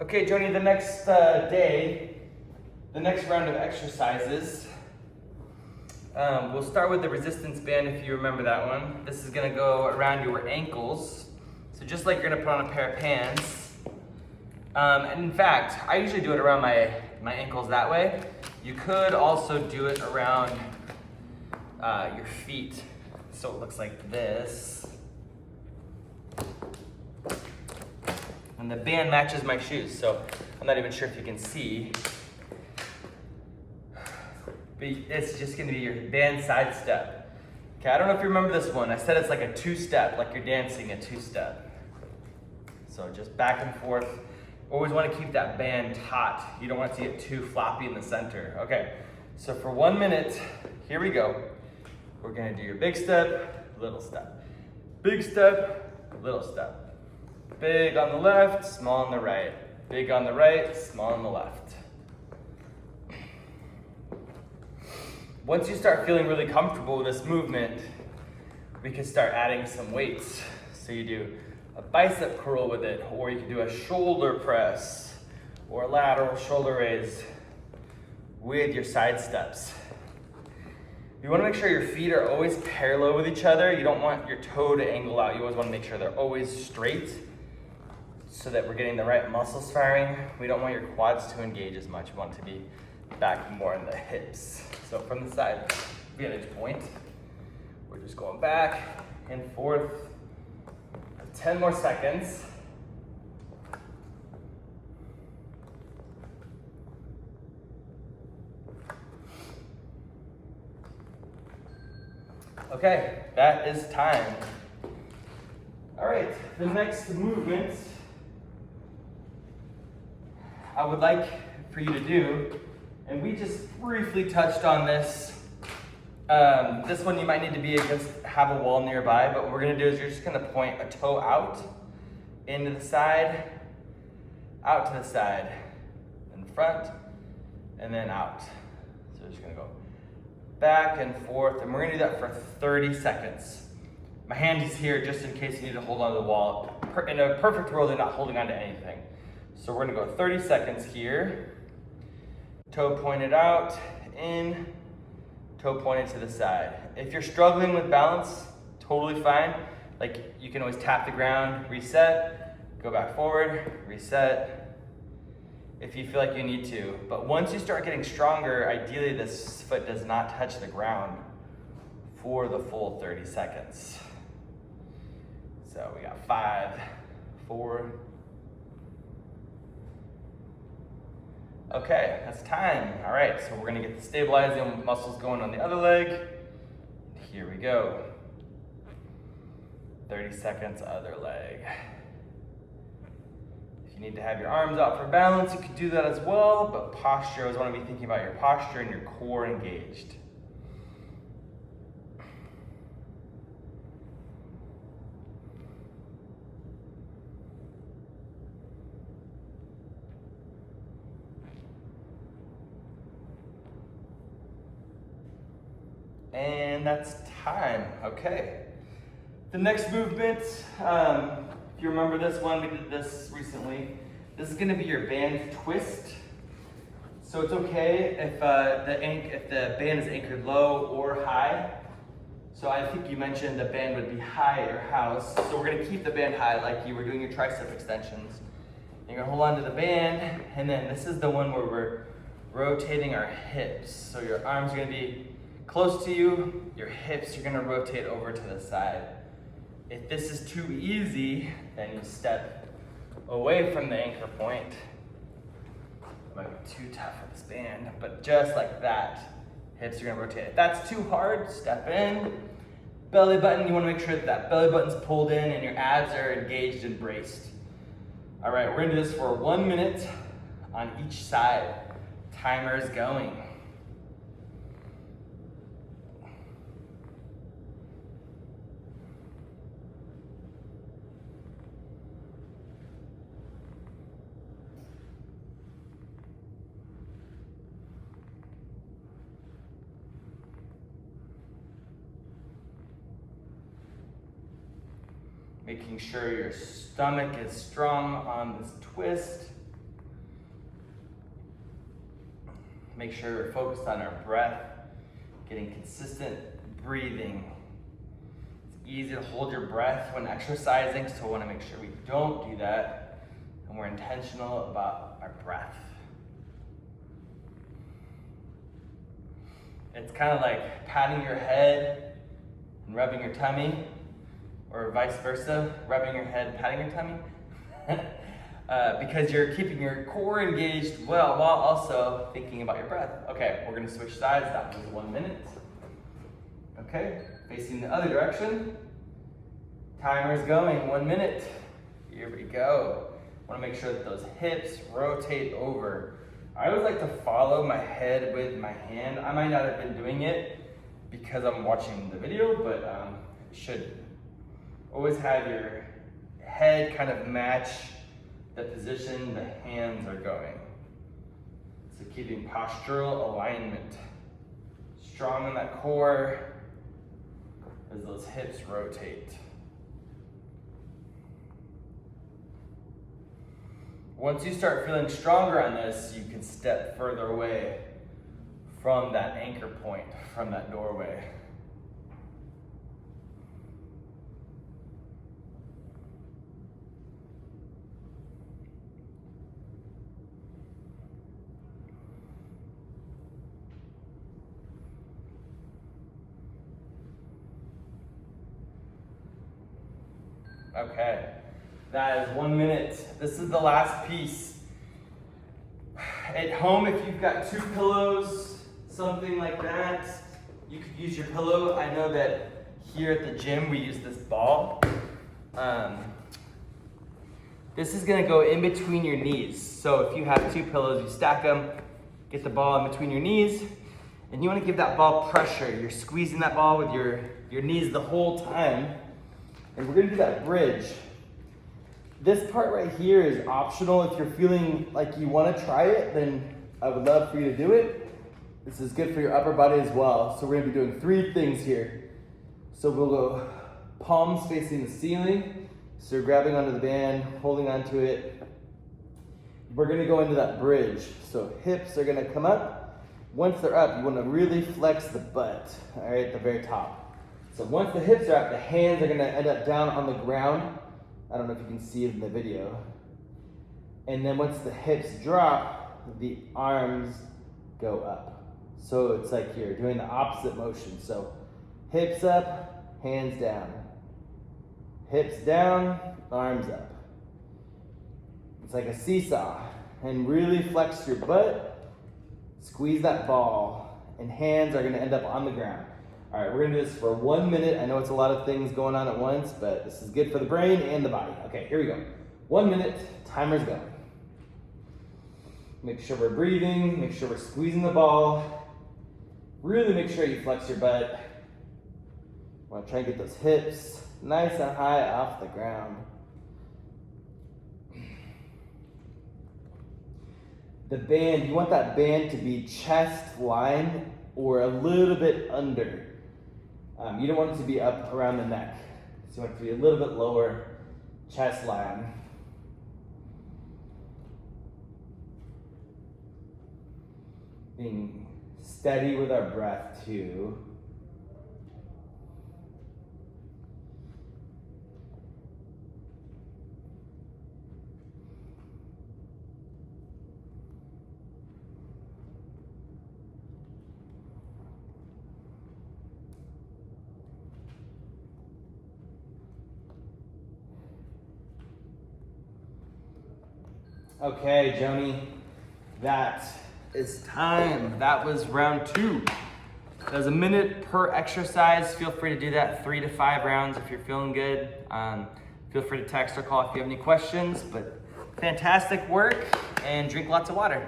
Okay, Joni, the next the next round of exercises, we'll start with the resistance band if you remember that one. This is gonna go around your ankles. So just like you're gonna put on a pair of pants. And in fact, I usually do it around my ankles that way. You could also do it around your feet. So it looks like this. And the band matches my shoes, so I'm not even sure if you can see. But it's just gonna be your band side step. Okay, I don't know if you remember this one. I said it's like a two-step, like you're dancing a two-step. So just back and forth. Always wanna keep that band taut. You don't want it to get too floppy in the center. Okay, so for 1 minute, here we go. We're gonna do your big step, little step. Big step, little step. Big on the left, small on the right. Big on the right, small on the left. Once you start feeling really comfortable with this movement, we can start adding some weights. So you do a bicep curl with it, or you can do a shoulder press, or a lateral shoulder raise with your side steps. You want to make sure your feet are always parallel with each other. You don't want your toe to angle out. You always want to make sure they're always straight so that we're getting the right muscles firing. We don't want your quads to engage as much. We want it to be back more in the hips. So from the side vantage point, we're just going back and forth for 10 more seconds. Okay, that is time. All right, the next movement I would like for you to do, and we just briefly touched on this. This one you might need to be have a wall nearby, but what we're gonna do is you're just gonna point a toe out, into the side, out to the side, in front, and then out. So we're just gonna go back and forth, and we're gonna do that for 30 seconds. My hand is here just in case you need to hold on to the wall. In a perfect world, you're not holding on to anything. So we're gonna go 30 seconds here. Toe pointed out, in, toe pointed to the side. If you're struggling with balance, totally fine. Like you can always tap the ground, reset, go back forward, reset, if you feel like you need to. But once you start getting stronger, ideally this foot does not touch the ground for the full 30 seconds. So we got 5, 4. Okay, that's time. All right, so we're gonna get the stabilizing muscles going on the other leg. Here we go. 30 seconds, other leg. If you need to have your arms out for balance, you can do that as well, but posture, I always wanna be thinking about your posture and your core engaged. And that's time. Okay. The next movement, if you remember this one, we did this recently. This is gonna be your band twist. So it's okay if the band is anchored low or high. So I think you mentioned the band would be high at your house. So we're gonna keep the band high like you were doing your tricep extensions. You're gonna hold on to the band, and then this is the one where we're rotating our hips. So your arms are gonna be close to you, your hips are gonna rotate over to the side. If this is too easy, then you step away from the anchor point. It might be too tough with this band, but just like that, hips are gonna rotate. If that's too hard, step in. Belly button, you wanna make sure that that belly button's pulled in and your abs are engaged and braced. All right, we're gonna do this for 1 minute on each side. Timer is going. Making sure your stomach is strong on this twist. Make sure we're focused on our breath, getting consistent breathing. It's easy to hold your breath when exercising, so we want to make sure we don't do that, and we're intentional about our breath. It's kind of like patting your head and rubbing your tummy, or vice versa, rubbing your head, patting your tummy. Because you're keeping your core engaged well while also thinking about your breath. Okay, we're gonna switch sides. That was 1 minute. Okay, facing the other direction. Timer's going, 1 minute. Here we go. Wanna make sure that those hips rotate over. I always like to follow my head with my hand. I might not have been doing it because I'm watching the video, but you should always have your head kind of match the position the hands are going. So keeping postural alignment. Strong in that core as those hips rotate. Once you start feeling stronger on this, you can step further away from that anchor point, from that doorway. Okay, that is 1 minute. This is the last piece. At home, if you've got 2 pillows, something like that, you could use your pillow. I know that here at the gym, we use this ball. This is gonna go in between your knees. So if you have 2 pillows, you stack them, get the ball in between your knees, and you wanna give that ball pressure. You're squeezing that ball with your knees the whole time. And we're gonna do that bridge. This part right here is optional. If you're feeling like you wanna try it, then I would love for you to do it. This is good for your upper body as well. So we're gonna be doing 3 things here. So we'll go palms facing the ceiling. So you're grabbing onto the band, holding onto it. We're gonna go into that bridge. So hips are gonna come up. Once they're up, you wanna really flex the butt, all right, at the very top. So once the hips are up, the hands are gonna end up down on the ground. I don't know if you can see it in the video. And then once the hips drop, the arms go up. So it's like you're doing the opposite motion. So hips up, hands down. Hips down, arms up. It's like a seesaw. And really flex your butt, squeeze that ball, and hands are gonna end up on the ground. All right, we're gonna do this for 1 minute. I know it's a lot of things going on at once, but this is good for the brain and the body. Okay, here we go. 1 minute, timer's going. Make sure we're breathing, make sure we're squeezing the ball. Really make sure you flex your butt. Wanna try and get those hips nice and high off the ground. The band, you want that band to be chest line or a little bit under. You don't want it to be up around the neck. So you want it to be a little bit lower, chest line. Being steady with our breath too. Okay, Joni, that is time. That was round 2. That was 1 minute per exercise. Feel free to do that 3 to 5 rounds if you're feeling good. Feel free to text or call if you have any questions, but fantastic work, and drink lots of water.